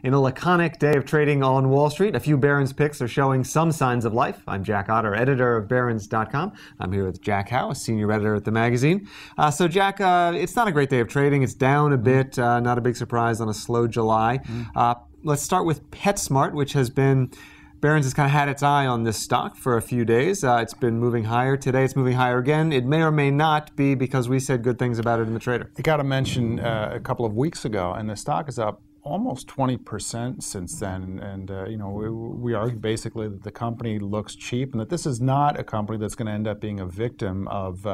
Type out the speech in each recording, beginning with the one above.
In a laconic day of trading on Wall Street, a few Barron's picks are showing some signs of life. I'm Jack Otter, editor of Barron's.com. I'm here with Jack Howe, a senior editor at the magazine. So Jack, it's not a great day of trading. It's down a bit, not a big surprise on a slow July. Let's start with PetSmart, which has been, Barron's has kind of had its eye on this stock for a few days. It's been moving higher. Today it's moving higher again. It may or may not be because we said good things about it in the trader. I got to mention a couple of weeks ago, and the stock is up almost 20% since then, and you know, we argue basically that the company looks cheap, and that this is not a company that's going to end up being a victim of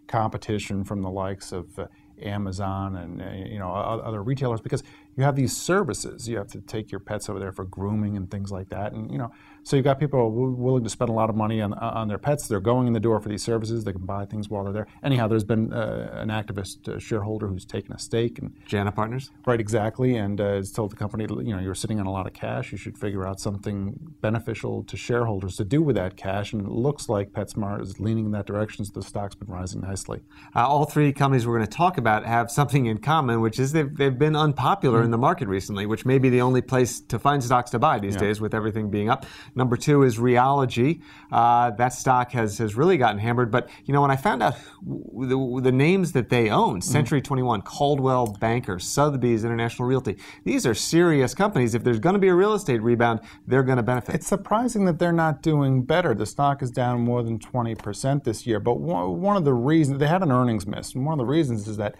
competition from the likes of Amazon and you know, other retailers, because you have these services. You have to take your pets over there for grooming and things like that, and you know, so you've got people willing to spend a lot of money on their pets. They're going in the door for these services. They can buy things while they're there. Anyhow, there's been an activist shareholder who's taken a stake, and Jana Partners, right, exactly, and has told the company, you know, you're sitting on a lot of cash. You should figure out something beneficial to shareholders to do with that cash. And it looks like PetSmart is leaning in that direction. So the stock's been rising nicely. All three companies we're going to talk about have something in common, which is they've been unpopular in the market recently, which may be the only place to find stocks to buy these days with everything being up. Number two is Realogy. That stock has really gotten hammered. But you know, when I found out the names that they own, Century 21, Coldwell Banker, Sotheby's International Realty, these are serious companies. If there's going to be a real estate rebound, they're going to benefit. It's surprising that they're not doing better. The stock is down more than 20% this year. But one of the reasons, they had an earnings miss, and one of the reasons is that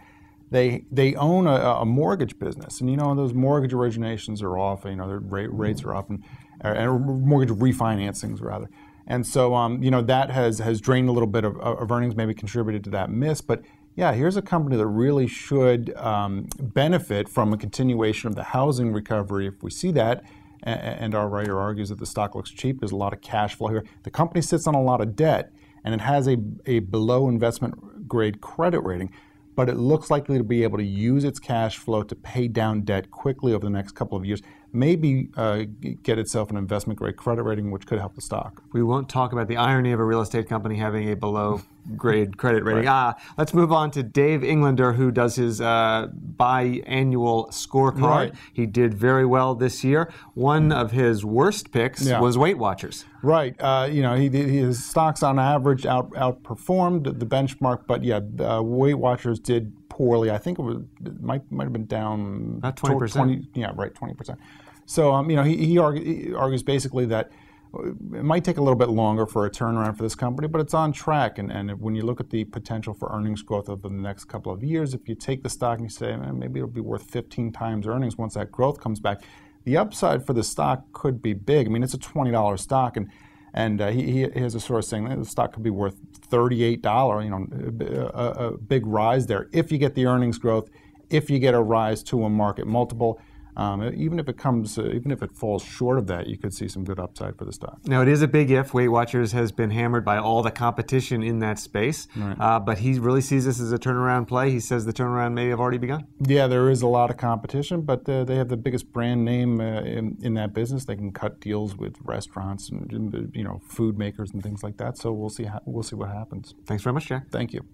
they own a mortgage business, and you know, those mortgage originations are off. You know, their rates are up, and mortgage refinancings rather. And so you know, that has drained a little bit of earnings, maybe contributed to that miss. But yeah, here's a company that really should benefit from a continuation of the housing recovery if we see that. And our writer argues that the stock looks cheap. There's a lot of cash flow here. The company sits on a lot of debt, and it has a below investment grade credit rating. But it looks likely to be able to use its cash flow to pay down debt quickly over the next couple of years, maybe get itself an investment-grade credit rating, which could help the stock. We won't talk about the irony of a real estate company having a below-grade credit rating. Right. Let's move on to Dave Englander, who does his biannual scorecard. Right. He did very well this year. One of his worst picks was Weight Watchers. Right. You know, his stocks on average outperformed the benchmark, but yeah, Weight Watchers did poorly. I think it might have been down about 20%. Yeah, right, 20%. So you know, he argues basically that it might take a little bit longer for a turnaround for this company, but it's on track. And when you look at the potential for earnings growth over the next couple of years, if you take the stock and you say, man, maybe it'll be worth 15 times earnings once that growth comes back, the upside for the stock could be big. I mean, it's a $20 stock, and he has a source saying that the stock could be worth $38. You know, a big rise there if you get the earnings growth, if you get a rise to a market multiple. Even if it falls short of that, you could see some good upside for the stock. Now, it is a big if. Weight Watchers has been hammered by all the competition in that space, right. But he really sees this as a turnaround play. He says the turnaround may have already begun. Yeah, there is a lot of competition, but they have the biggest brand name in that business. They can cut deals with restaurants and you know, food makers and things like that. So we'll see what happens. Thanks very much, Jack. Thank you.